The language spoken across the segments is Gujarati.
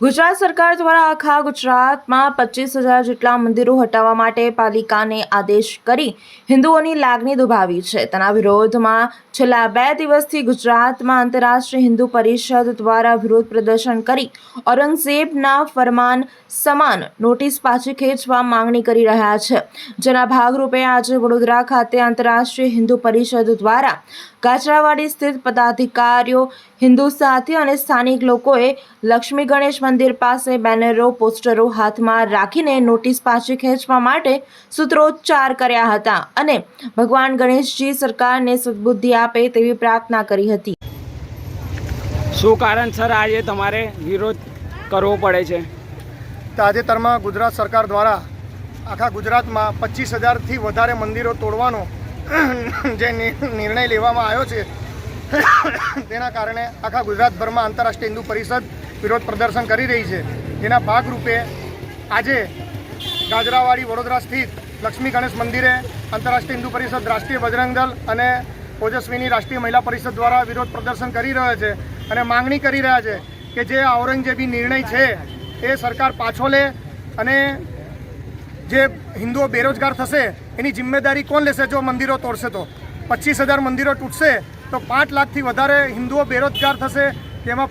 ગુજરાત સરકાર દ્વારા આખા ગુજરાતમાં 25,000 જેટલા મંદિરો હટાવવા માટે પાલિકાને આદેશ કરી હિન્દુઓની લાગણી દુભાવી છે। તેના વિરોધમાં છેલ્લા 2 દિવસથી ગુજરાતમાં આંતરરાષ્ટ્રીય હિન્દુ પરિષદ દ્વારા વિરોધ પ્રદર્શન કરી ઔરંગઝેબના ફરમાન સમાન નોટિસ પાછી ખેંચવા માંગણી કરી રહ્યા છે। જેના ભાગરૂપે આજે વડોદરા ખાતે આંતરરાષ્ટ્રીય હિન્દુ પરિષદ દ્વારા કાચરાવાડી સ્થિત પદાધિકારીઓ, હિન્દુ સાથી અને સ્થાનિક લોકોએ લક્ષ્મી ગણેશ મંદિર પાસે બેનરો, પોસ્ટરો હાથમાં રાખીને નોટિસ પાછી ખેંચવા માટે સૂત્રોચ્ચાર કર્યા હતા અને ભગવાન ગણેશજી સરકારને સદબુદ્ધિ આપે તેવી પ્રાર્થના કરી હતી। શું કારણસર આજે તમારે વિરોધ કરવો પડે છે? તાજેતરમાં ગુજરાત સરકાર દ્વારા આખા ગુજરાતમાં 25,000થી વધારે મંદિરો તોડવાનો જે નિર્ણય લેવામાં આવ્યો છે તેના કારણે આખા ગુજરાતભરમાં આંતરરાષ્ટ્રીય હિન્દુ પરિષદ વિરોધ પ્રદર્શન કરી રહી છે। જેના ભાગરૂપે આજે કાચરાવાડી વડોદરા સ્થિત લક્ષ્મી ગણેશ મંદિરે આંતરરાષ્ટ્રીય હિન્દુ પરિષદ, રાષ્ટ્રીય બજરંગ દળ અને ઓજસ્વીની રાષ્ટ્રીય મહિલા પરિષદ દ્વારા વિરોધ પ્રદર્શન કરી રહ્યા છે અને માંગણી કરી રહ્યા છે કે જે ઔરંગઝેબી નિર્ણય છે એ સરકાર પાછો લે અને જે હિન્દુઓ બેરોજગાર થશે એની જિમ્મેદારી કોણ લેશે? જો મંદિરો તોડશે તો 25,000 મંદિરો તૂટશે તો 5 લાખથી વધારે હિન્દુઓ બેરોજગાર થશે। તેમાં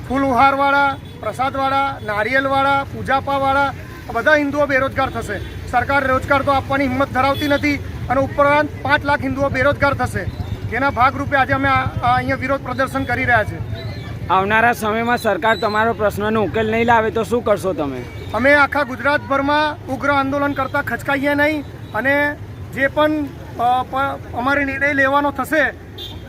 ફૂલહારવાળા, પ્રસાદવાળા, નારિયેલવાળા, પૂજાપાવાળા બધા હિન્દુઓ બેરોજગાર થશે। સરકાર રોજગાર તો આપવાની હિંમત ધરાવતી નથી અને ઉપરાંત 5 લાખ હિન્દુઓ બેરોજગાર થશે। જેના ભાગરૂપે આજે અમે અહીંયા વિરોધ પ્રદર્શન કરી રહ્યા છીએ। આવનારા સમયમાં સરકાર તમારો પ્રશ્નનો ઉકેલ નહીં લાવે તો શું કરશો તમે? અમે આખા ગુજરાતભરમાં ઉગ્ર આંદોલન કરતાં ખચકાઈએ નહીં અને જે પણ અમારે નિર્ણય લેવાનો થશે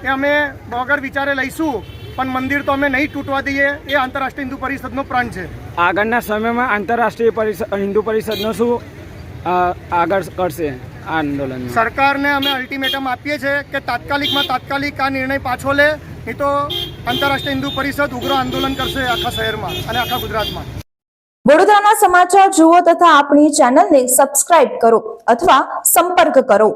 એ અમે વગર વિચારે લઈશું, પણ મંદિર તો અમે નહીં તૂટવા દઈએ। એ આંતરરાષ્ટ્રીય હિન્દુ પરિષદનો પ્રણ છે। આગળના સમયમાં આંતરરાષ્ટ્રીય હિન્દુ પરિષદનો શું આગળ કરશે આ આંદોલન? સરકારને અમે અલ્ટિમેટમ આપીએ છીએ કે તાત્કાલિક આ નિર્ણય પાછો લે, નહીં તો આંતરરાષ્ટ્રીય હિન્દુ પરિષદ ઉગ્ર આંદોલન કરશે આખા શહેરમાં અને આખા ગુજરાતમાં। વડોદરાના સમાચાર જુઓ તથા આપણી ચેનલને સબસ્ક્રાઇબ કરો અથવા સંપર્ક કરો।